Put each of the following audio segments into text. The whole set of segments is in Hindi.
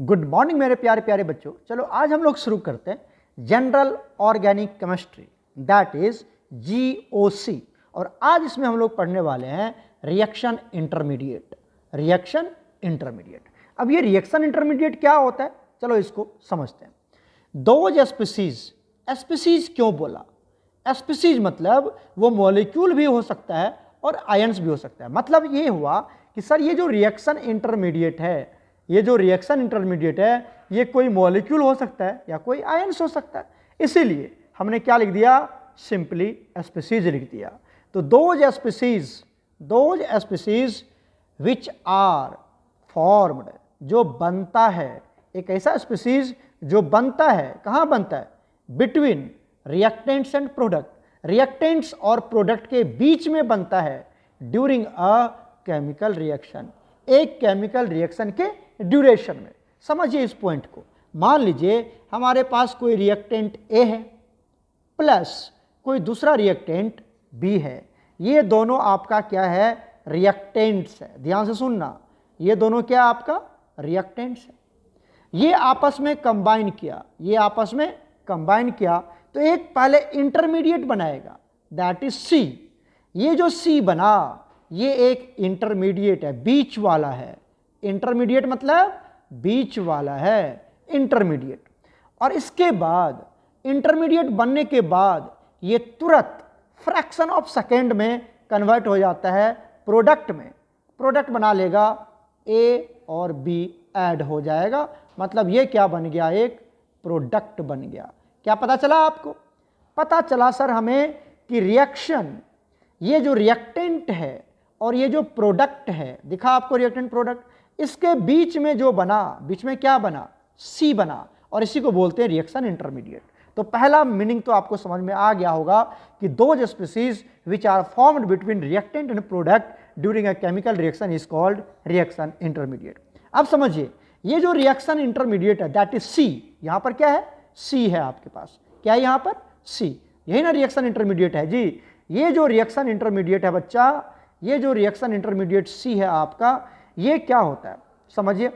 गुड मॉर्निंग मेरे प्यारे प्यारे बच्चों। चलो आज हम लोग शुरू करते हैं general organic chemistry, that is GOC। और आज इसमें हम लोग पढ़ने वाले हैं रिएक्शन इंटरमीडिएट। रिएक्शन इंटरमीडिएट, अब ये रिएक्शन इंटरमीडिएट क्या होता है, चलो इसको समझते हैं। दोज स्पीसीज, स्पीसीज क्यों बोला? स्पीसीज मतलब वो मॉलिक्यूल भी हो सकता है और आयंस भी हो सकता है। मतलब ये हुआ कि सर ये जो रिएक्शन इंटरमीडिएट है, ये जो रिएक्शन इंटरमीडिएट है, ये कोई मॉलिक्यूल हो सकता है या कोई आयंस हो सकता है। इसीलिए हमने क्या लिख दिया, सिंपली स्पीसीज लिख दिया। तो those species which are formed, जो बनता है, एक ऐसा स्पीसीज जो बनता है, कहाँ बनता है? Between reactants and product, reactants और प्रोडक्ट के बीच में बनता है ड्यूरिंग अ केमिकल रिएक्शन, एक केमिकल रिएक्शन के ड्यूरेशन में। समझिए इस पॉइंट को। मान लीजिए हमारे पास कोई रिएक्टेंट A है प्लस कोई दूसरा रिएक्टेंट B है। ये दोनों आपका क्या है? रिएक्टेंट्स है। ध्यान से सुनना, ये दोनों क्या आपका? रिएक्टेंट्स है। ये आपस में कंबाइन किया, ये आपस में कंबाइन किया तो एक पहले इंटरमीडिएट बनाएगा, दैट इज C। ये जो C बना, ये एक इंटरमीडिएट है, बीच वाला है। इंटरमीडिएट मतलब बीच वाला है, इंटरमीडिएट। और इसके बाद इंटरमीडिएट बनने के बाद ये तुरंत फ्रैक्शन ऑफ सेकेंड में कन्वर्ट हो जाता है प्रोडक्ट में। प्रोडक्ट बना लेगा, A और B ऐड हो जाएगा, मतलब ये क्या बन गया? एक प्रोडक्ट बन गया। क्या पता चला आपको? पता चला सर हमें कि रिएक्शन, ये जो रिएक्टेंट है और ये जो प्रोडक्ट है, दिखा आपको रिएक्टेंट प्रोडक्ट, इसके बीच में जो बना, बीच में क्या बना? C बना, और इसी को बोलते हैं रिएक्शन इंटरमीडिएट। तो पहला मीनिंग तो आपको समझ में आ गया होगा कि those species which are formed between reactant and product during a chemical reaction is called reaction intermediate. अब समझिए, ये जो रिएक्शन इंटरमीडिएट है दैट इज C। यहां पर क्या है? C है आपके पास। क्या है यहां पर? C। यही ना रिएक्शन इंटरमीडिएट है जी। ये जो रिएक्शन इंटरमीडिएट है बच्चा, ये जो रिएक्शन इंटरमीडिएट C है आपका, ये क्या होता है समझिए।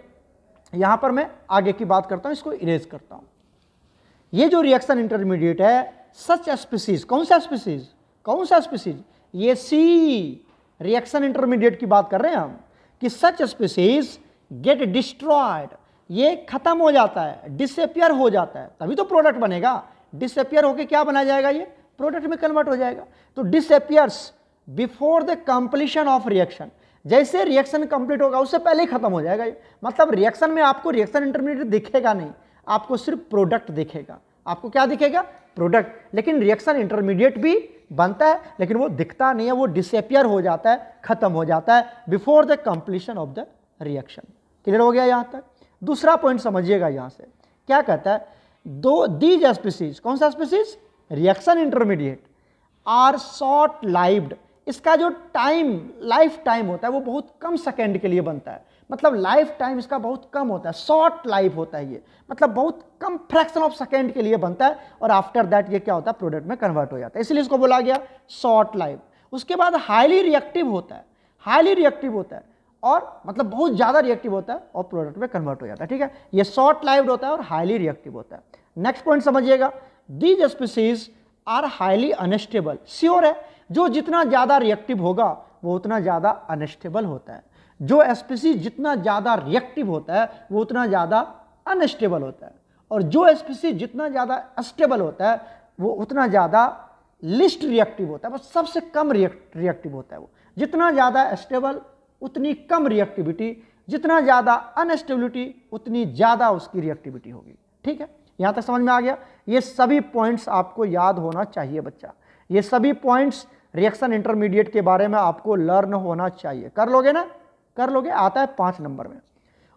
यहां पर मैं आगे की बात करता हूं, इसको इरेज करता हूं। ये जो रिएक्शन इंटरमीडिएट है, सच स्पीसीज, कौन सा स्पीसीज? कौन सा स्पीसीज? ये C रिएक्शन इंटरमीडिएट की बात कर रहे हैं हम, कि सच स्पीसीज गेट डिस्ट्रॉयड, ये खत्म हो जाता है, डिसअपियर हो जाता है, तभी तो प्रोडक्ट बनेगा। डिसअपियर होके क्या बना जाएगा? ये प्रोडक्ट में कन्वर्ट हो जाएगा। तो disappears before the completion of reaction, जैसे रिएक्शन कंप्लीट होगा उससे पहले ही खत्म हो जाएगा ये। मतलब रिएक्शन में आपको रिएक्शन इंटरमीडिएट दिखेगा नहीं, आपको सिर्फ प्रोडक्ट दिखेगा। आपको क्या दिखेगा? प्रोडक्ट। लेकिन रिएक्शन इंटरमीडिएट भी बनता है, लेकिन वो दिखता नहीं है, वो डिसअपियर हो जाता है, खत्म हो जाता है before the completion of the reaction. Clear हो गया यहां तक? दूसरा पॉइंट समझिएगा, यहां से क्या कहता है? दीज स्पीसीज, कौन सा species? Reaction intermediate are short lived, इसका जो टाइम, लाइफ टाइम होता है वो बहुत कम सेकेंड के लिए बनता है। मतलब लाइफ टाइम इसका बहुत कम होता है, शॉर्ट लाइफ होता है ये, मतलब बहुत कम फ्रैक्शन ऑफ सेकेंड के लिए बनता है, और आफ्टर दैट ये क्या होता है? प्रोडक्ट में कन्वर्ट हो जाता है, इसलिए इसको बोला गया शॉर्ट लाइफ। उसके बाद हाईली रिएक्टिव होता है, हाईली रिएक्टिव होता है, और मतलब बहुत ज्यादा रिएक्टिव होता है और प्रोडक्ट में कन्वर्ट हो जाता है। ठीक है, ये शॉर्ट लाइव्ड होता है और हाईली रिएक्टिव होता है। नेक्स्ट पॉइंट समझिएगा, these species are highly unstable. Sure है, जो जितना ज्यादा रिएक्टिव होगा वो उतना ज्यादा अनस्टेबल होता है। जो स्पीसीज जितना ज्यादा रिएक्टिव होता है वो उतना ज्यादा अनस्टेबल होता है, और जो स्पीसीज जितना ज्यादा स्टेबल होता है वो उतना ज्यादा लिस्ट रिएक्टिव होता है, बस सबसे कम रिएक्टिव होता है वो। जितना ज्यादा स्टेबल उतनी कम रिएक्टिविटी, जितना ज्यादा अनस्टेबिलिटी उतनी ज्यादा उसकी रिएक्टिविटी होगी। ठीक है, यहां तक समझ में आ गया? ये सभी पॉइंट्स आपको याद होना चाहिए बच्चा, ये सभी पॉइंट्स रिएक्शन इंटरमीडिएट के बारे में आपको लर्न होना चाहिए। कर लोगे ना? कर लोगे, आता है 5 नंबर में।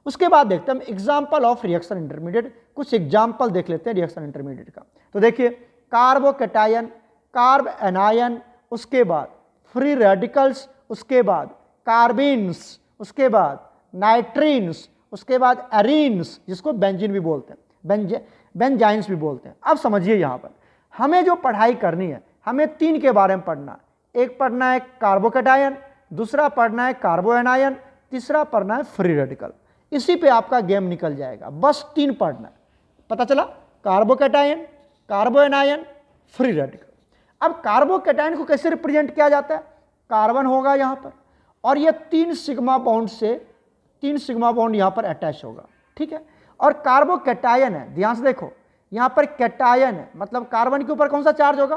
उसके बाद देखते हैं हम एग्जाम्पल ऑफ रिएक्शन इंटरमीडिएट। कुछ एग्जाम्पल देख लेते हैं रिएक्शन इंटरमीडिएट का। तो देखिए, कार्बोकैटायन, कार्ब एनायन, उसके बाद फ्री रेडिकल्स, उसके बाद कार्बिन्स, उसके बाद नाइट्रीन्स, उसके बाद एरीन्स, जिसको बेंजीन भी बोलते हैं, बेंजाइन्स भी बोलते हैं। अब समझिए, यहां पर हमें जो पढ़ाई करनी है, हमें 3 के बारे में पढ़ना है। एक पढ़ना है कार्बोकैटायन, दूसरा पढ़ना है कार्बो एनायन, तीसरा पढ़ना है फ्री रेडिकल। इसी पे आपका गेम निकल जाएगा। बस 3 पार्टनर पता चला, कार्बोकैटायन, कार्बो एनायन, फ्री रेडिकल। अब कार्बोकैटायन को कैसे रिप्रेजेंट किया जाता है, कार्बन होगा यहाँ पर और ये 3 सिग्मा बॉन्ड से 3 सिग्मा बॉन्ड यहाँ पर अटैच होगा, ठीक है। और कार्बोकैटायन है, ध्यान से देखो यहाँ पर कैटायन है, मतलब कार्बन के ऊपर कौन सा चार्ज होगा,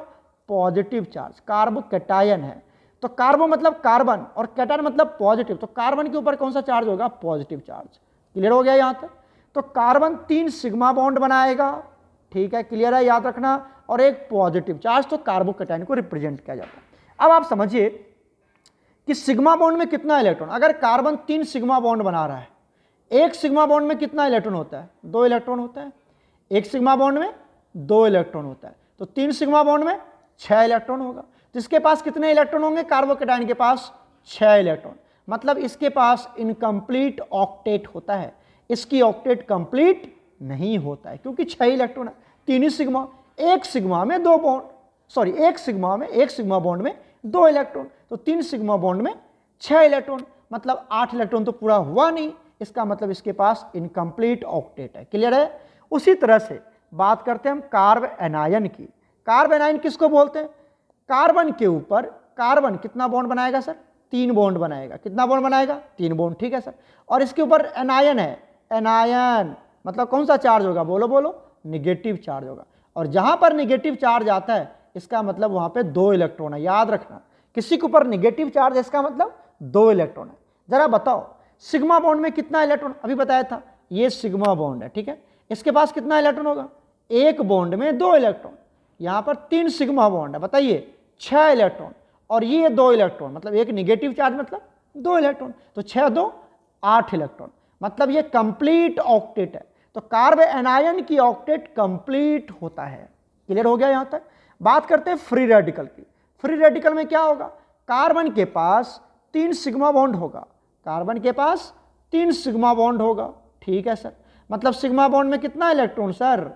पॉजिटिव चार्ज। कार्बोकैटायन है तो कार्बो मतलब कार्बन और कैटायन मतलब पॉजिटिव, तो कार्बन के ऊपर कौन सा चार्ज होगा, पॉजिटिव चार्ज। क्लियर हो गया यहाँ तक। तो कार्बन 3 सिग्मा बॉन्ड बनाएगा, ठीक है, क्लियर है, याद रखना, और एक पॉजिटिव चार्ज, तो कार्बोकैटायन को रिप्रेजेंट किया जाता है। अब आप समझिए कि सिग्मा बॉन्ड में कितना इलेक्ट्रॉन, अगर कार्बन 3 सिग्मा बॉन्ड बना रहा है, एक सिग्मा बॉन्ड में कितना इलेक्ट्रॉन होता है, 2 इलेक्ट्रॉन होता है। एक सिग्मा बॉन्ड में 2 इलेक्ट्रॉन होता है, तो 3 सिग्मा बॉन्ड में 6 इलेक्ट्रॉन होगा। तो इसके पास कितने इलेक्ट्रॉन होंगे, कार्बोकैटायन के पास 6 इलेक्ट्रॉन, मतलब इसके पास इनकम्प्लीट ऑक्टेट होता है। इसकी ऑक्टेट कंप्लीट नहीं होता है क्योंकि 6 इलेक्ट्रॉन है, 3 ही सिग्मा, एक सिग्मा में 2 बॉन्ड, सॉरी एक सिग्मा बॉन्ड में 2 इलेक्ट्रॉन, तो 3 सिग्मा बॉन्ड में 6 इलेक्ट्रॉन, मतलब 8 इलेक्ट्रॉन तो पूरा हुआ नहीं, इसका मतलब इसके पास इनकम्प्लीट ऑक्टेट है। क्लियर है। उसी तरह से बात करते हैं हम कार्ब एनायन की। कार्ब एनायन किसको बोलते हैं, कार्बन के ऊपर कार्बन कितना बॉन्ड बनाएगा सर, 3 बॉन्ड बनाएगा। कितना बॉन्ड बनाएगा, 3 बॉन्ड, ठीक है सर। और इसके ऊपर एनायन है, एनायन मतलब कौन सा चार्ज होगा, बोलो बोलो, निगेटिव चार्ज होगा। और जहां पर निगेटिव चार्ज आता है इसका मतलब वहां पे 2 इलेक्ट्रॉन है, याद रखना। किसी के ऊपर निगेटिव चार्ज है इसका मतलब 2 इलेक्ट्रॉन है। जरा बताओ सिग्मा बॉन्ड में कितना इलेक्ट्रॉन, अभी बताया था, ये सिग्मा बॉन्ड है, ठीक है, इसके पास कितना इलेक्ट्रॉन होगा, एक बॉन्ड में 2 इलेक्ट्रॉन। यहां पर 3 सिग्मा बॉन्ड है, बताइए 6 इलेक्ट्रॉन, और ये 2 इलेक्ट्रॉन, मतलब एक निगेटिव चार्ज मतलब 2 इलेक्ट्रॉन, तो 6 2 8 इलेक्ट्रॉन, मतलब ये कंप्लीट ऑक्टेट है। तो कार्ब एनायन की ऑक्टेट कंप्लीट होता है। क्लियर हो गया यहां तक। बात करते हैं फ्री रेडिकल की। फ्री रेडिकल में क्या होगा, कार्बन के पास 3 सिग्मा बॉन्ड होगा, कार्बन के पास 3 सिग्मा बॉन्ड होगा, ठीक है सर, मतलब सिग्मा बॉन्ड में कितना electron sir,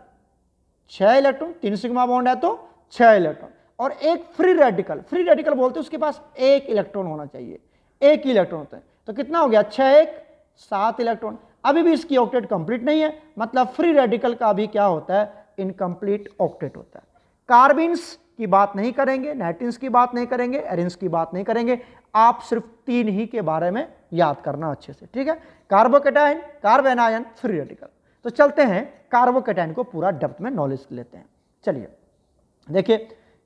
6 electron, 3 sigma bond है तो 6 इलेक्ट्रॉन। और एक फ्री रेडिकल, फ्री रेडिकल बोलते हैं उसके पास 1 इलेक्ट्रॉन होना चाहिए, 1 ही इलेक्ट्रॉन होता है, तो कितना हो गया, 6 1 7 इलेक्ट्रॉन। अभी भी इसकी ऑक्टेट कंप्लीट नहीं है, मतलब फ्री रेडिकल का भी क्या होता है, इनकम्प्लीट ऑक्टेट होता है। कार्बिन्स की बात नहीं करेंगे, नाइट्रिन्स की बात नहीं करेंगे, एरिन्स की बात नहीं करेंगे, आप सिर्फ 3 ही के बारे में याद करना अच्छे से, ठीक है, carbocation, carb anion, free radical. तो चलते हैं कार्बोकैटायन को पूरा डेप्थ में नॉलेज लेते हैं। चलिए देखिए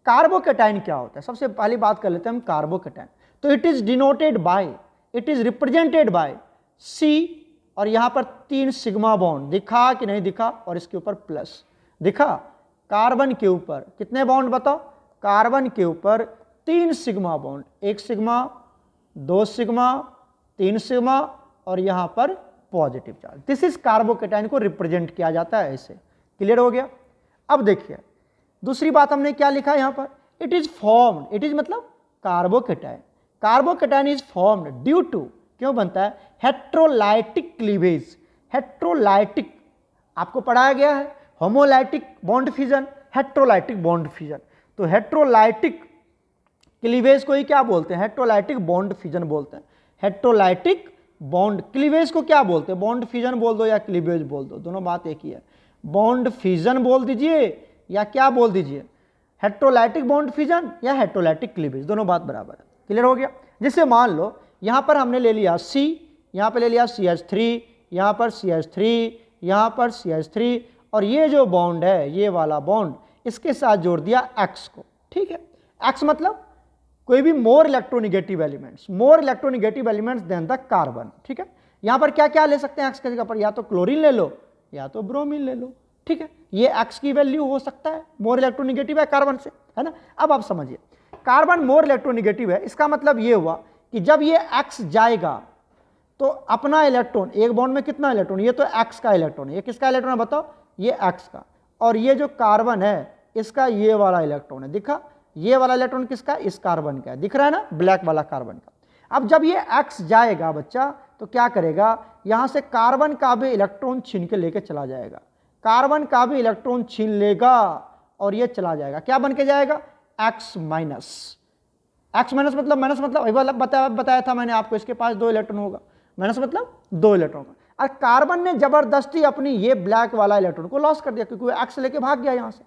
कार्बोकैटायन क्या होता है, सबसे पहली बात कर लेते हैं हम कार्बोकैटायन। तो it is denoted by, it is represented by C, और यहां पर 3 सिग्मा बॉन्ड, दिखा कि नहीं दिखा, और इसके ऊपर प्लस दिखा। कार्बन के ऊपर कितने बॉन्ड बताओ, कार्बन के ऊपर 3 sigma bond, 1 sigma, 2 sigma, 3 sigma, और यहां पर positive charge. This is carbocation को रिप्रेजेंट किया जाता है ऐसे। क्लियर हो गया। अब देखिए दूसरी बात हमने क्या लिखा है यहां पर, it is formed, it is मतलब carbocation, carbocation is formed due to, क्यों बनता है, हेट्रोलाइटिक क्लीवेज। हेट्रोलाइटिक आपको पढ़ाया गया है, homolytic bond fission, heterolytic bond fission. तो हेट्रोलाइटिक क्लीवेज को ही क्या बोलते हैं, हेट्रोलाइटिक बॉन्ड फिजन बोलते हैं। हेट्रोलाइटिक बॉन्ड, क्लीवेज को क्या बोलते हैं, बॉन्ड फिजन बोल दो या क्लीवेज बोल दो, दोनों बात एक ही है। बॉन्ड फिजन बोल दीजिए या क्या बोल दीजिए, हेट्रोलाइटिक बॉन्ड फिजन या हेट्रोलाइटिक क्लीवेज, दोनों बात बराबर है। क्लियर हो गया। जैसे मान लो यहां पर हमने ले लिया C, यहां पर ले लिया CH3, यहां पर CH3, यहां पर CH3, और ये जो बॉन्ड है, ये वाला बॉन्ड, इसके साथ जोड़ दिया X को, ठीक है। X मतलब कोई भी more electronegative elements, more electronegative elements than the carbon, ठीक है। यहां पर क्या क्या ले सकते हैं X की जगह पर, या तो क्लोरीन ले लो या तो ब्रोमीन ले लो, ठीक है। ये X की वैल्यू हो सकता है, मोर इलेक्ट्रोनिगेटिव है कार्बन से, है ना। अब आप समझिए कार्बन मोर इलेक्ट्रोनिगेटिव है, इसका मतलब ये हुआ कि जब ये X जाएगा तो अपना इलेक्ट्रॉन, एक बॉन्ड में कितना इलेक्ट्रॉन, ये तो X का इलेक्ट्रॉन है, ये किसका इलेक्ट्रॉन है बताओ, ये X का, और ये जो कार्बन है इसका ये वाला इलेक्ट्रॉन है, दिखा, ये वाला इलेक्ट्रॉन किसका, इस कार्बन का है, दिख रहा है ना, ब्लैक वाला कार्बन का। अब जब ये X जाएगा बच्चा तो क्या करेगा, यहां से कार्बन का भी इलेक्ट्रॉन छीन के लेके चला जाएगा, कार्बन का भी इलेक्ट्रॉन छीन लेगा और ये चला जाएगा, क्या बन के जाएगा, X माइनस। X माइनस मतलब, माइनस मतलब बताया था मैंने आपको, इसके पास 2 इलेक्ट्रॉन होगा, माइनस मतलब 2 इलेक्ट्रॉन होगा। और कार्बन ने जबरदस्ती अपनी ये ब्लैक वाला इलेक्ट्रॉन को लॉस कर दिया, क्योंकि वो एक्स लेके भाग गया यहाँ से।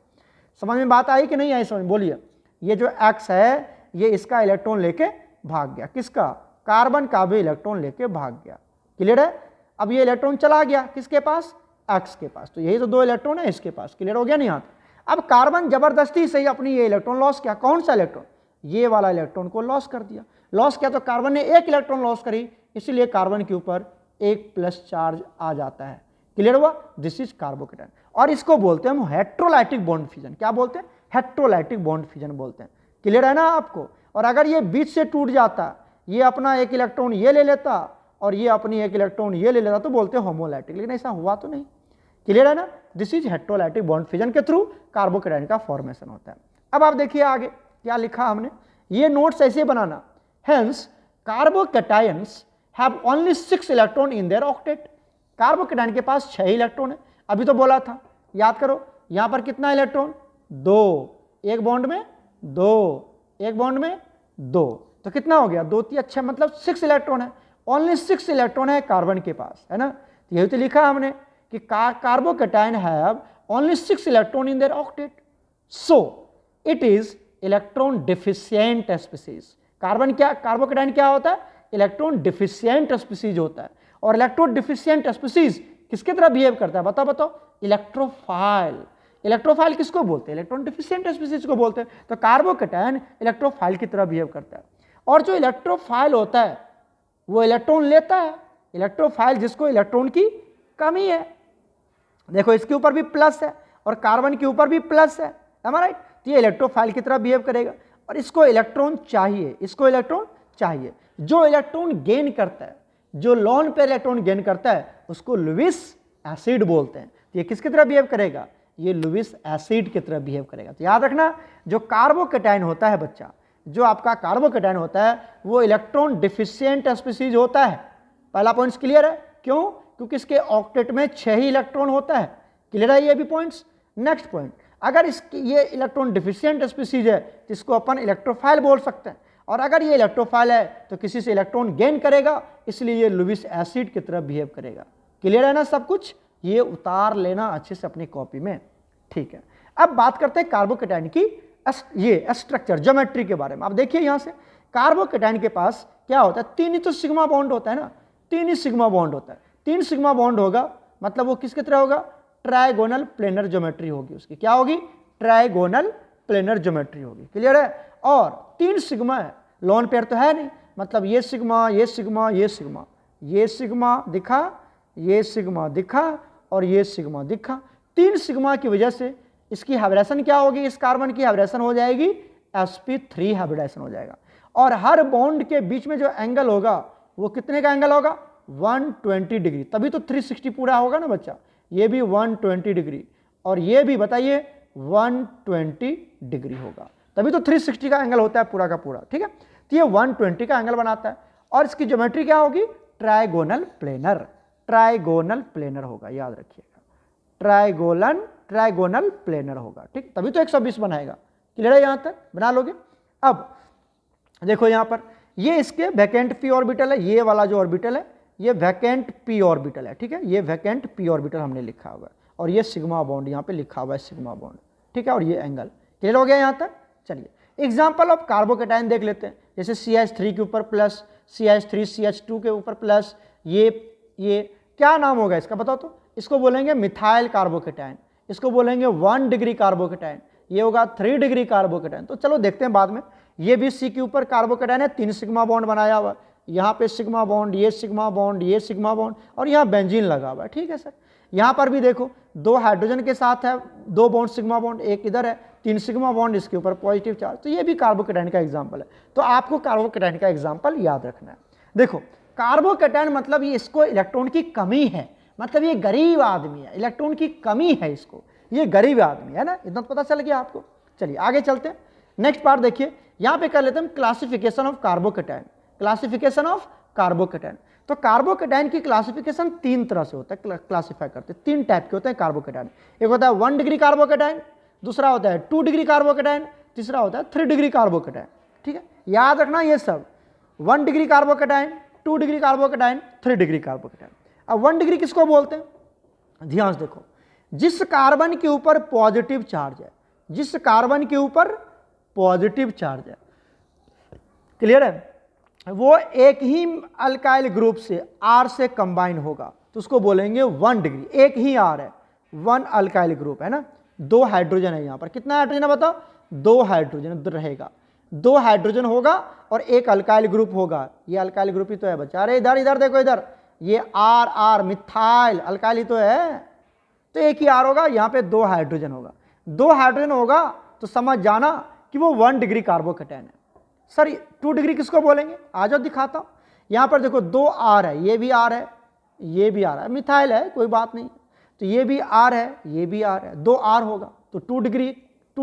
समझ में बात आई कि नहीं आई? समझ बोलिए। ये जो एक्स है ये इसका इलेक्ट्रॉन लेके भाग गया, किसका? कार्बन का भी इलेक्ट्रॉन लेके भाग गया। क्लियर है? अब ये इलेक्ट्रॉन चला गया किसके पास? एक्स के पास। तो यही तो 2 इलेक्ट्रॉन है इसके पास। क्लियर हो गया नहीं? यहाँ अब कार्बन जबरदस्ती से ही अपनी ये इलेक्ट्रॉन लॉस किया। कौन सा इलेक्ट्रॉन? ये वाला इलेक्ट्रॉन को लॉस कर दिया। लॉस किया तो कार्बन ने 1 इलेक्ट्रॉन लॉस करी, इसलिए कार्बन के ऊपर 1+ चार्ज आ जाता है। क्लियर हुआ? दिस इज कार्बोकेटायन, और इसको बोलते हैं हम हेट्रोलाइटिक बॉन्ड फ्यूजन। क्या बोलते हैं? हेट्रोलाइटिक बॉन्ड फ्यूजन बोलते हैं। क्लियर है ना आपको? और अगर ये बीच से टूट जाता, ये अपना 1 इलेक्ट्रॉन ये ले लेता और ये अपनी 1 इलेक्ट्रॉन ये ले लेता, तो बोलते हैं होमोलाइटिक, लेकिन ऐसा हुआ तो नहीं। क्लियर है ना? This is heterolytic bond fusion के थ्रू कार्बोकेटायन का फॉर्मेशन होता है। अब आप देखिए आगे क्या लिखा हमने, ये नोट्स ऐसे बनाना। Hence carbocations have only 6 electron in their octet. Carbocation के पास 6 इलेक्ट्रॉन है। अभी तो बोला था, याद करो, यहां पर कितना इलेक्ट्रॉन? 2, एक बॉन्ड में 2, एक बॉन्ड में 2, तो कितना हो गया? 2 3 6, मतलब 6 इलेक्ट्रॉन है। ओनली 6 इलेक्ट्रॉन है कार्बन के पास, है ना? तो यही तो लिखा हमने कि carbocation have only 6 electron in their octet, so it is electron deficient species. Carbocation क्या होता है? इलेक्ट्रॉन डिफिशिएंट स्पीसीज होता है। और इलेक्ट्रॉन डिफिशिएंट स्पीसीज किसकी तरह बिहेव करता है? बताओ बताओ। इलेक्ट्रोफाइल। इलेक्ट्रोफाइल किसको बोलते हैं? इलेक्ट्रॉन डिफिशिएंट स्पीसीज को बोलते हैं। तो कार्बोकेटायन इलेक्ट्रोफाइल की तरह बिहेव करता है। और जो इलेक्ट्रोफाइल होता है वो इलेक्ट्रॉन लेता है। इलेक्ट्रोफाइल जिसको इलेक्ट्रॉन की कमी है, देखो इसके ऊपर भी प्लस है और कार्बन के ऊपर भी प्लस है, राइट? तो ये इलेक्ट्रोफाइल की तरह बिहेव करेगा और इसको इलेक्ट्रॉन चाहिए, इसको इलेक्ट्रॉन चाहिए। जो इलेक्ट्रॉन गेन करता है, जो लोन पे इलेक्ट्रॉन गेन करता है, उसको लुईस एसिड बोलते हैं। तो ये किसकी तरह बिहेव करेगा? ये लुईस एसिड की तरह बिहेव करेगा। तो याद रखना, जो कार्बोकेटायन होता है बच्चा, जो आपका कार्बोकेटायन होता है वो इलेक्ट्रॉन डिफिशिएंट स्पीसीज होता है। पहला पॉइंट क्लियर है? क्यों? क्योंकि इसके ऑक्टेट में 6 ही इलेक्ट्रॉन होता है। क्लियर है ये भी पॉइंट्स? नेक्स्ट पॉइंट, अगर इसकी ये इलेक्ट्रॉन डिफिशिएंट स्पीसीज है तो इसको अपन इलेक्ट्रोफाइल बोल सकते हैं, और अगर ये इलेक्ट्रोफाइल है तो किसी से इलेक्ट्रॉन गेन करेगा, इसलिए ये लुईस एसिड की तरह बिहेव करेगा। क्लियर है ना सब कुछ? ये उतार लेना अच्छे से अपनी कॉपी में, ठीक है? अब बात करते हैं कार्बोकेटायन की ये स्ट्रक्चर, ज्योमेट्री के बारे में। आप देखिए यहां से कार्बोकेटायन के पास क्या होता है? 3 ही तो सिग्मा बॉन्ड होता है ना, 3 ही सिग्मा बॉन्ड होता है। 3 सिग्मा बॉन्ड होगा मतलब वो किसकी तरह होगा? ट्राइगोनल प्लेनर ज्योमेट्री होगी उसकी। क्या होगी? ट्राइगोनल प्लेनर ज्योमेट्री होगी। क्लियर है? और 3 सिग्मा है, लोन पेयर तो है नहीं, मतलब ये सिग्मा, ये सिग्मा, ये सिग्मा, ये सिग्मा दिखा, ये सिग्मा दिखा और ये सिग्मा दिखा। 3 सिग्मा की वजह से इसकी हाइब्रिडेशन क्या होगी? इस कार्बन की हाइब्रिडेशन हो जाएगी sp3 हाइब्रिडेशन हो जाएगा। और हर बॉन्ड के बीच में जो एंगल होगा वो कितने का एंगल होगा? 120 डिग्री। तभी तो 360 पूरा होगा ना बच्चा। ये भी 120 डिग्री और ये भी बताइए 120 डिग्री होगा, तभी तो 360 का एंगल होता है पूरा का पूरा। ठीक है? तो ये 120 का एंगल बनाता है और इसकी ज्योमेट्री क्या होगी? Trigonal planar. ट्राइगोनल प्लेनर होगा, याद रखिएगा, ट्राइगोनल प्लेनर होगा। ठीक, तभी तो 120 बनाएगा। क्लियर है? यहां तक बना लोगे। अब देखो यहां पर ये इसके वैकेंट पी ऑर्बिटल है, ये वाला जो ऑर्बिटल है ये वैकेंट पी ऑर्बिटल है। ठीक है? ये वैकेंट पी ऑर्बिटल हमने लिखा हुआ है और ये सिग्मा बॉन्ड यहाँ पे लिखा हुआ है, सिग्मा बॉन्ड। ठीक है? और ये एंगल। क्लियर हो गया यहाँ तक? चलिए एग्जाम्पल ऑफ कार्बोकेटाइन देख लेते हैं। जैसे CH3 के ऊपर प्लस, CH3 CH2 के ऊपर प्लस, ये क्या नाम होगा इसका बताओ तो? इसको बोलेंगे मिथाइल कार्बोकेटाइन, इसको बोलेंगे 1 डिग्री कार्बोकेटाइन, ये होगा 3 डिग्री कार्बोकेटाइन। तो चलो देखते हैं बाद में। ये भी C के ऊपर कार्बोकेटाइन है, 3 सिग्मा बॉन्ड बनाया हुआ, यहाँ पे सिग्मा बॉन्ड, ये सिग्मा बॉन्ड, ये सिग्मा बॉन्ड और यहाँ बेंजीन लगा हुआ है। ठीक है सर? यहाँ पर भी देखो 2 हाइड्रोजन के साथ है, 2 बॉन्ड सिग्मा बॉन्ड, एक इधर है, 3 सिग्मा बॉन्ड, इसके ऊपर पॉजिटिव चार्ज। तो ये भी कार्बोकेटाइन का एग्जाम्पल है। तो आपको कार्बोकेटाइन का एग्जाम्पल याद रखना है। देखो कार्बोकेटाइन मतलब ये इसको इलेक्ट्रॉन की कमी है, मतलब ये गरीब आदमी है, इलेक्ट्रॉन की कमी है इसको, ये गरीब आदमी है ना। इतना तो पता चल गया आपको। चलिए आगे चलते हैं। नेक्स्ट पार्ट देखिए, यहाँ पे कर लेते हैं classification of carbocation. Classification of carbocation. तो कार्बोकेटाइन की क्लासिफिकेशन 3 तरह से होता है, क्लासिफाई करते हैं 3 टाइप के होते हैं कार्बोकेटाइन। एक होता है 1 डिग्री कार्बोकेटाइन, दूसरा होता है 2 डिग्री कार्बोकेटाइन, तीसरा होता है 3 डिग्री कार्बोकेटाइन। ठीक है? याद रखना ये सब, 1 degree carbocation, 2 degree carbocation, 3 degree carbocation. अब 1 डिग्री किसको बोलते हैं? ध्यान से देखो, जिस कार्बन के ऊपर पॉजिटिव चार्ज है, जिस कार्बन के ऊपर पॉजिटिव चार्ज है, क्लियर है, वो एक ही अल्काइल ग्रुप से R से कंबाइन होगा तो उसको बोलेंगे 1 डिग्री। एक ही R है, 1 अल्काइल ग्रुप है ना, 2 हाइड्रोजन है यहाँ पर। कितना हाइड्रोजन है बताओ? 2 हाइड्रोजन रहेगा, 2 हाइड्रोजन होगा और एक अल्काइल ग्रुप होगा। ये अल्काइल ग्रुप ही तो है बच्चा। अरे इधर इधर देखो, इधर ये R मिथाइल अल्काइल ही तो है, तो एक ही R होगा, यहाँ पे 2 हाइड्रोजन होगा। 2 हाइड्रोजन होगा तो समझ जाना कि वो 1 डिग्री कार्बोकेटाइन है। सर 2 डिग्री किसको बोलेंगे? आ जाओ दिखाता हूँ। यहाँ पर देखो 2 R है, ये भी R है, ये भी R है, मिथाइल है कोई बात नहीं, तो ये भी R है, ये भी R है, 2 R होगा तो 2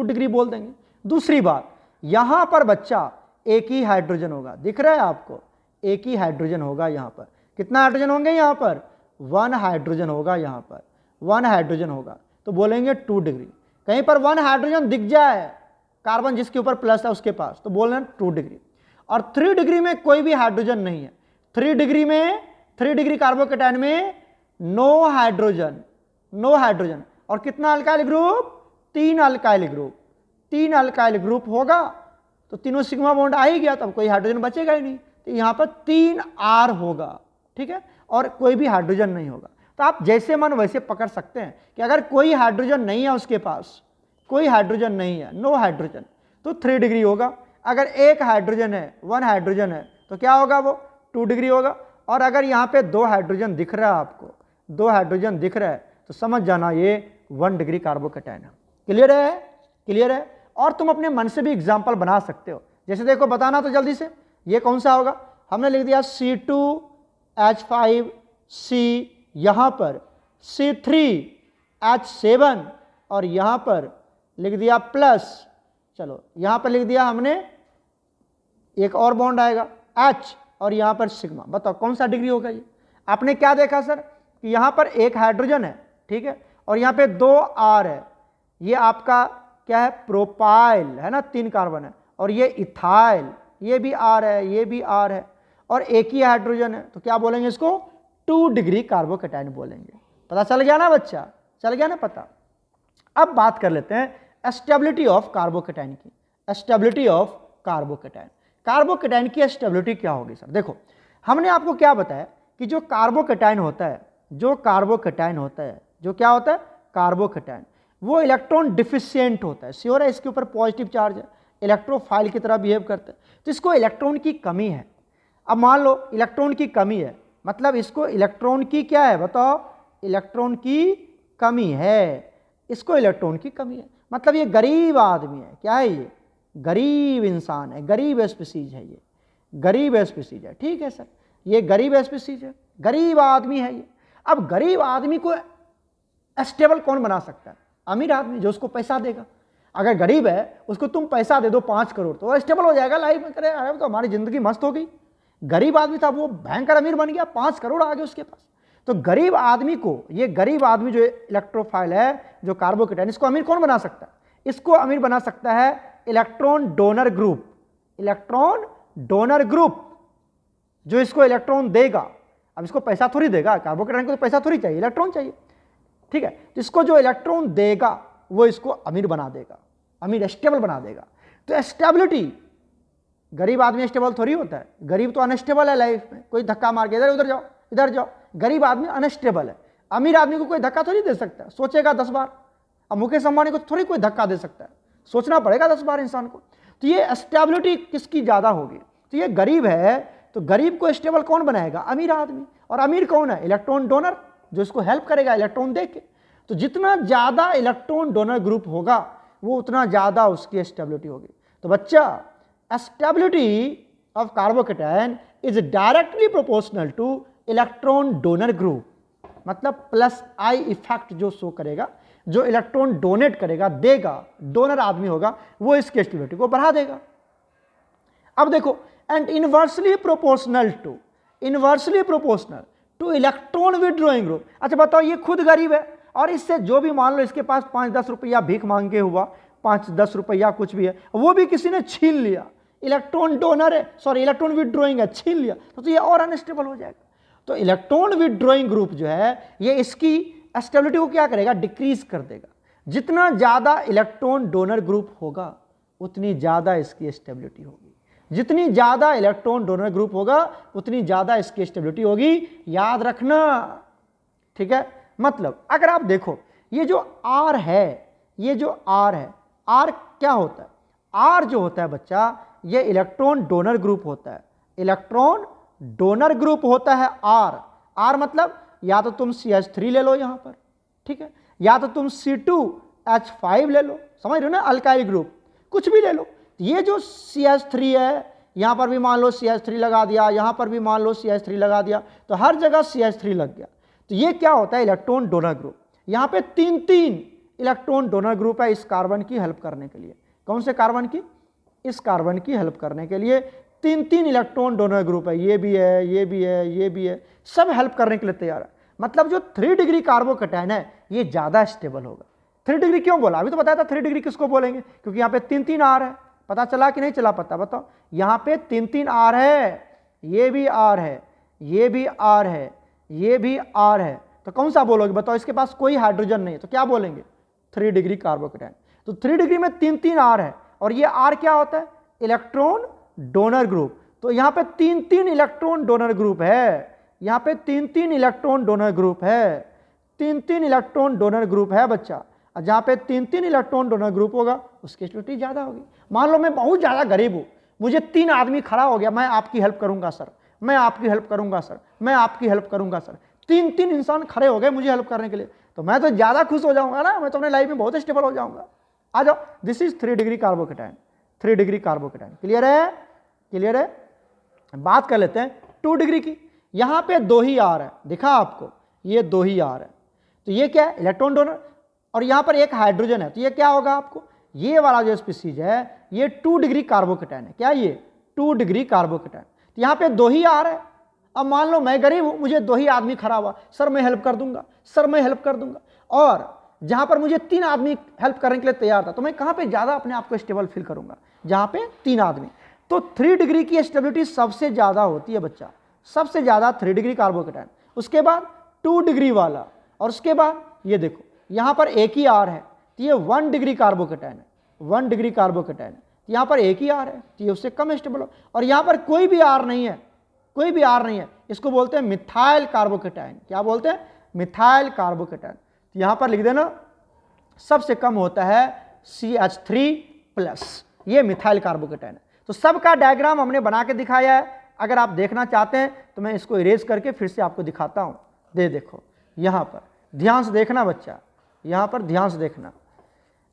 डिग्री बोल देंगे। दूसरी बात, यहाँ पर बच्चा एक ही हाइड्रोजन होगा, दिख रहा है आपको? एक ही हाइड्रोजन होगा यहाँ पर। कितना हाइड्रोजन होंगे यहाँ पर? 1 हाइड्रोजन होगा यहाँ पर, 1 हाइड्रोजन होगा तो बोलेंगे 2 डिग्री। कहीं पर 1 हाइड्रोजन दिख जाए कार्बन जिसके ऊपर प्लस है उसके पास, तो बोल रहे हैं 2 डिग्री। और 3 डिग्री में कोई भी हाइड्रोजन नहीं है। 3 डिग्री कार्बोकेटाइन में नो हाइड्रोजन। और कितना alkyl group? 3 alkyl group. 3 alkyl group होगा तो तीनों सिग्मा बॉन्ड आ ही गया, तब कोई हाइड्रोजन बचेगा ही नहीं, तो यहाँ पर 3 R होगा, ठीक है, और कोई भी हाइड्रोजन नहीं होगा। तो आप जैसे मन वैसे पकड़ सकते हैं कि अगर कोई हाइड्रोजन नहीं है उसके पास, कोई हाइड्रोजन नहीं है, नो हाइड्रोजन, तो 3 डिग्री होगा। अगर एक हाइड्रोजन है, 1 हाइड्रोजन है, तो क्या होगा? वो 2 डिग्री होगा। और अगर यहाँ पे 2 हाइड्रोजन दिख रहा है आपको, 2 हाइड्रोजन दिख रहा है, तो समझ जाना ये 1 डिग्री कार्बोकेटाइन है। क्लियर है? क्लियर है? और तुम अपने मन से भी एग्जाम्पल बना सकते हो। जैसे देखो, बताना तो जल्दी से, ये कौन सा होगा? हमने लिख दिया C2H5C, यहाँ पर C3H7 और यहाँ पर लिख दिया प्लस, चलो यहाँ पर लिख दिया हमने, एक और बॉन्ड आएगा H और यहाँ पर सिग्मा। बताओ कौन सा डिग्री होगा ये? आपने क्या देखा सर कि यहाँ पर एक हाइड्रोजन है, ठीक है, और यहाँ पे 2 R है, ये आपका क्या है? प्रोपाइल है ना, 3 कार्बन है, और ये इथाइल, ये भी R है, ये भी R है, और एक ही हाइड्रोजन है, तो क्या बोलेंगे इसको? 2 डिग्री कार्बोकेटाइन बोलेंगे। पता चल गया ना बच्चा? चल गया ना पता? अब बात कर लेते हैं स्टेबिलिटी ऑफ कार्बोकेटाइन की। स्टेबिलिटी ऑफ कार्बोकेटाइन, कार्बोकेटाइन की स्टेबिलिटी क्या होगी सर? देखो, हमने आपको क्या बताया कि जो कार्बोकेटाइन होता है, जो क्या होता है? कार्बोकेटाइन, वो इलेक्ट्रॉन डिफिशिएंट होता है। श्योर है? इसके ऊपर पॉजिटिव चार्ज है, इलेक्ट्रोफाइल की तरह बिहेव करते हैं, तो इसको इलेक्ट्रॉन की कमी है। अब मान लो इलेक्ट्रॉन की कमी है, मतलब इसको इलेक्ट्रॉन की क्या है बताओ? इलेक्ट्रॉन की कमी है, इसको इलेक्ट्रॉन की कमी है, मतलब ये गरीब आदमी है। क्या है ये? गरीब इंसान है, गरीब स्पीसीज है, ये गरीब स्पीसीज है, ठीक है सर, ये गरीब स्पीसीज है, गरीब आदमी है ये। अब गरीब आदमी को स्टेबल कौन बना सकता है? अमीर आदमी, जो उसको पैसा देगा। अगर गरीब है उसको तुम पैसा दे दो 5 करोड़, तो वो स्टेबल हो जाएगा लाइफ में। करे अरे तो हमारी जिंदगी मस्त हो गई। गरीब आदमी था, वो भयंकर अमीर बन गया, 5 करोड़ आ गए उसके पास। तो गरीब आदमी को, ये गरीब आदमी जो इलेक्ट्रोफाइल है, जो कार्बोकेटाइन, इसको अमीर कौन बना सकता है? इसको अमीर बना सकता है electron donor group. Electron donor group जो इसको इलेक्ट्रॉन देगा। अब इसको पैसा थोड़ी देगा, कार्बोकेटाइन को तो पैसा थोड़ी चाहिए, इलेक्ट्रॉन चाहिए, ठीक है। तो इसको जो इलेक्ट्रॉन देगा वो इसको अमीर बना देगा, अमीर स्टेबल बना देगा। तो स्टेबिलिटी, गरीब आदमी स्टेबल थोड़ी होता है, गरीब तो अनस्टेबल है लाइफ में, कोई धक्का मार के इधर उधर जाओ इधर जाओ, गरीब आदमी अनस्टेबल है। अमीर आदमी को कोई धक्का थोड़ी दे सकता है, सोचेगा 10 बार। अब मुकेश अंबानी को थोड़ी कोई धक्का दे सकता है, सोचना पड़ेगा 10 बार इंसान को। तो ये स्टेबिलिटी किसकी ज़्यादा होगी? तो ये गरीब है, तो गरीब को स्टेबल कौन बनाएगा? अमीर आदमी। और अमीर कौन है? इलेक्ट्रॉन डोनर, जो इसको हेल्प करेगा इलेक्ट्रॉन दे के। तो जितना ज़्यादा इलेक्ट्रॉन डोनर ग्रुप होगा वो उतना ज़्यादा उसकी स्टेबिलिटी होगी। तो बच्चा, stability of carbocation is directly proportional two electron donor group, मतलब प्लस आई इफेक्ट जो शो करेगा, जो इलेक्ट्रॉन डोनेट करेगा, देगा, डोनर आदमी होगा, वो इसकी स्टेबिलिटी को बढ़ा देगा। अब देखो, and inversely proportional two electron withdrawing group. अच्छा बताओ, ये खुद गरीब है और इससे जो भी मान लो इसके पास 5-10 रुपया भीख मांग के हुआ, 5-10 रुपया कुछ भी है, वो भी किसी ने छीन लिया, इलेक्ट्रॉन डोनर है, सॉरी इलेक्ट्रॉन विड्रॉइंग है, छीन लिया, तो ये और अनस्टेबल हो जाएगा। तो इलेक्ट्रॉन विथड्रॉइंग ग्रुप जो है ये इसकी स्टेबिलिटी को क्या करेगा, डिक्रीज कर देगा। जितना ज़्यादा इलेक्ट्रॉन डोनर ग्रुप होगा उतनी ज़्यादा इसकी स्टेबिलिटी होगी, जितनी ज़्यादा इलेक्ट्रॉन डोनर ग्रुप होगा उतनी ज़्यादा इसकी स्टेबिलिटी होगी, याद रखना, ठीक है। मतलब अगर आप देखो ये जो R है, ये जो R है, R क्या होता है, R जो होता है बच्चा ये इलेक्ट्रॉन डोनर ग्रुप होता है, इलेक्ट्रॉन डोनर ग्रुप होता है R मतलब या तो तुम CH3 ले लो यहां पर, ठीक है, या तो तुम C2H5 ले लो, समझ रहे हो ना, अल्काइल ग्रुप कुछ भी ले लो। ये जो CH3 है यहां पर भी मान लो CH3 लगा दिया, यहां पर भी मान लो CH3 लगा दिया, तो हर जगह CH3 लग गया। तो ये क्या होता है, इलेक्ट्रॉन डोनर ग्रुप। यहां पे 3 इलेक्ट्रॉन डोनर ग्रुप है इस कार्बन की हेल्प करने के लिए। कौन से कार्बन की, इस कार्बन की हेल्प करने के लिए 3 इलेक्ट्रॉन डोनर ग्रुप है, ये भी है, ये भी है, ये भी है, सब हेल्प करने के लिए तैयार है। मतलब जो 3 डिग्री कार्बोकैटायन है ये ज्यादा स्टेबल होगा। 3 डिग्री क्यों बोला, अभी तो बताया था 3 डिग्री किसको बोलेंगे, क्योंकि यहाँ पे 3 R है। पता चला कि नहीं चला पता, बताओ। यहाँ पे 3 R है, ये भी R है, ये भी R है, ये भी R है, तो कौन सा बोलोगे बताओ, इसके पास कोई हाइड्रोजन नहीं है तो क्या बोलेंगे, 3 डिग्री कार्बोकैटायन। तो 3 डिग्री में 3 R है, और ये R क्या होता है, इलेक्ट्रॉन डोनर ग्रुप। तो यहाँ पे 3 इलेक्ट्रॉन डोनर ग्रुप है, यहाँ पे 3 इलेक्ट्रॉन डोनर ग्रुप है, 3 इलेक्ट्रॉन डोनर ग्रुप है बच्चा। जहाँ पे 3 इलेक्ट्रॉन डोनर ग्रुप होगा उसकी स्टेबिलिटी ज्यादा होगी। मान लो मैं बहुत ज्यादा गरीब हूँ, मुझे 3 आदमी खड़ा हो गया, मैं आपकी हेल्प करूंगा सर, मैं आपकी हेल्प करूंगा सर, मैं आपकी हेल्प करूंगा सर, 3 इंसान खड़े हो गए मुझे हेल्प करने के लिए, तो मैं तो ज्यादा खुश हो जाऊंगा ना, मैं तो अपने लाइफ में बहुत स्टेबल हो जाऊंगा। आ जाओ, this is 3 degree carbocation, 3 degree carbocation. Clear है, क्लियर है। बात कर लेते हैं 2 डिग्री की। यहां पे 2 ही R है, दिखा आपको, ये 2 ही R है, तो ये क्या है, इलेक्ट्रॉन डोनर, और यहां पर एक हाइड्रोजन है, तो ये क्या होगा आपको, ये वाला जो स्पीसीज है ये 2 डिग्री कार्बोकैटायन है। क्या ये 2 डिग्री कार्बोकैटायन। तो यहां पे 2 ही R है। अब मान लो मैं गरीब हूं, मुझे 2 ही आदमी खड़ा हुआ, सर मैं हेल्प कर दूंगा, सर मैं हेल्प कर दूंगा, और जहां पर मुझे 3 आदमी हेल्प करने के लिए तैयार था, तो मैं कहां पे ज्यादा अपने आप को स्टेबल फील करूंगा, जहां पे 3 आदमी। तो 3 डिग्री की स्टेबिलिटी सबसे ज्यादा होती है बच्चा, सबसे ज्यादा 3 डिग्री कार्बोकैटायन, उसके बाद 2 डिग्री वाला, और उसके बाद ये देखो यहां पर एक ही R है, तो ये 1 डिग्री कार्बोकैटायन है, 1 डिग्री कार्बोकैटायन। यहां पर एक ही R है, तो ये उससे कम स्टेबल हो, और यहां पर कोई भी R नहीं है, कोई भी R नहीं है, इसको बोलते हैं मिथाइल कार्बोकैटायन। क्या बोलते हैं, मिथाइल कार्बोकैटायन। तो यहां पर लिख देना सबसे कम होता है CH3+, ये मिथाइल कार्बोकैटायन है। तो सबका डायग्राम हमने बना के दिखाया है, अगर आप देखना चाहते हैं तो मैं इसको इरेज करके फिर से आपको दिखाता हूं। देखो यहां पर ध्यान से देखना बच्चा, यहां पर ध्यान से देखना,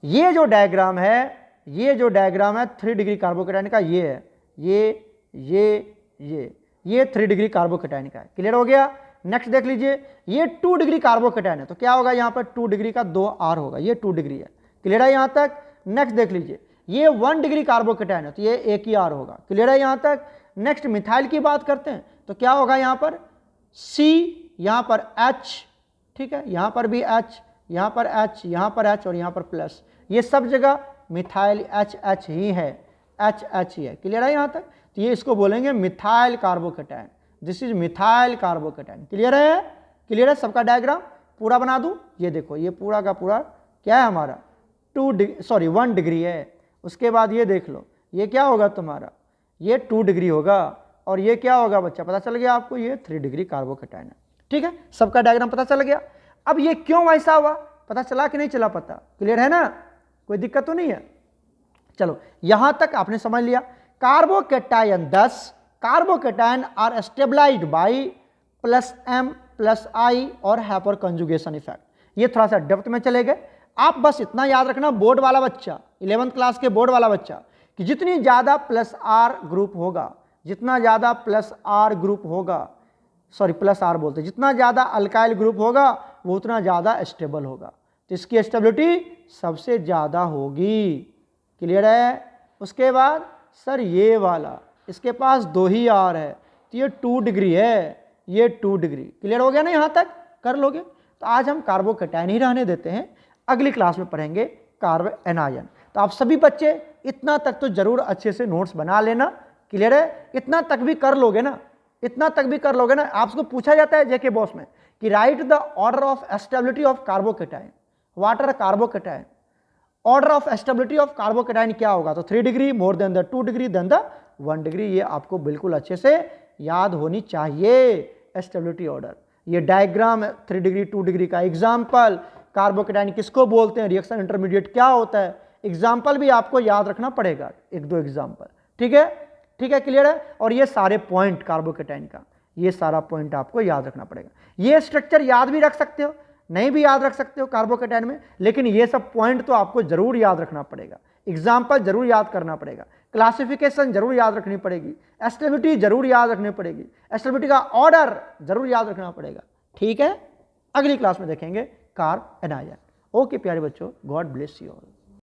ये जो डायग्राम है, ये जो डायग्राम है 3 डिग्री कार्बोकैटायन का, ये है, ये 3 डिग्री कार्बोकैटायन का है। क्लियर हो गया। नेक्स्ट देख लीजिए, ये 2 डिग्री कार्बोकैटायन है, तो क्या होगा यहाँ पर 2 डिग्री का 2 R होगा, ये 2 डिग्री है। क्लियर है यहाँ तक। नेक्स्ट देख लीजिए, ये 1 डिग्री कार्बोकैटायन है, तो ये एक ही R होगा। क्लियर है यहाँ तक। नेक्स्ट मिथाइल की बात करते हैं, तो क्या होगा यहाँ पर C, यहाँ पर H, ठीक है, यहाँ पर भी H, यहाँ पर H, यहाँ पर H, और यहाँ पर प्लस, ये सब जगह मिथाइल H ही है, H ही है। क्लियर है यहाँ तक। तो ये इसको बोलेंगे methyl carbocation, this is methyl carbocation. Clear है, क्लियर है। सबका डायग्राम पूरा बना दूं, ये देखो ये पूरा का पूरा क्या है हमारा 1 डिग्री है। उसके बाद ये देख लो, ये क्या होगा तुम्हारा, ये 2 डिग्री होगा, और ये क्या होगा बच्चा, पता चल गया आपको, ये 3 डिग्री कार्बोकैटायन है। ठीक है, सबका डायग्राम पता चल गया। अब ये क्यों ऐसा हुआ, पता चला कि नहीं चला पता, क्लियर है ना, कोई दिक्कत तो नहीं है। चलो यहां तक आपने समझ लिया। Carbocation 10 carbocation are stabilized by +M+I और हाइपर कंजुगेशन इफेक्ट। ये थोड़ा सा डेप्थ में चले गए। आप बस इतना याद रखना, बोर्ड वाला बच्चा, 11th क्लास के बोर्ड वाला बच्चा, कि जितनी ज्यादा +R ग्रुप होगा, जितना ज्यादा +R ग्रुप होगा, सॉरी +R बोलते, जितना ज्यादा अल्काइल ग्रुप होगा वो उतना ज्यादा स्टेबल होगा, तो इसकी स्टेबिलिटी सबसे ज्यादा होगी। क्लियर है। उसके बाद सर ये वाला, इसके पास 2 ही R है, तो ये 2 डिग्री है, ये 2 डिग्री। क्लियर हो गया ना, यहां तक कर लोगे। तो आज हम कार्बोकैटायन ही रहने देते हैं, अगली क्लास में पढ़ेंगे कार्बोएनायन। तो आप सभी बच्चे इतना तक तो जरूर अच्छे से नोट्स बना लेना। क्लियर है, इतना तक भी कर लोगे ना इतना तक भी कर लोगे ना, आपको पूछा जाता है जेके बॉस में कि write the order of stability of carbocation, what are carbocation, order of stability of carbocation क्या होगा, तो 3 degree, more than the 2 degree, then the 1 degree. ये आपको बिल्कुल अच्छे से याद होनी चाहिए स्टेबिलिटी ऑर्डर। ये डायग्राम 3 डिग्री 2 डिग्री का एग्जाम्पल, कार्बोकेटाइन किसको बोलते हैं, रिएक्शन इंटरमीडिएट क्या होता है, एग्जाम्पल भी आपको याद रखना पड़ेगा, 1-2 एग्जाम्पल। ठीक है, ठीक है, क्लियर है। और ये सारे पॉइंट कार्बोकेटाइन का, ये सारा पॉइंट आपको याद रखना पड़ेगा। ये स्ट्रक्चर याद भी रख सकते हो, नहीं भी याद रख सकते हो कार्बोकेटाइन में, लेकिन ये सब पॉइंट तो आपको जरूर याद रखना पड़ेगा, एग्जाम्पल जरूर याद करना पड़ेगा, क्लासिफिकेशन जरूर याद रखनी पड़ेगी, स्टेबिलिटी जरूर याद रखनी पड़ेगी, स्टेबिलिटी का ऑर्डर जरूर याद रखना पड़ेगा। ठीक है, अगली क्लास में देखेंगे कार्ब एंड आयन। ओके प्यारे बच्चों, गॉड ब्लेस यू ऑल।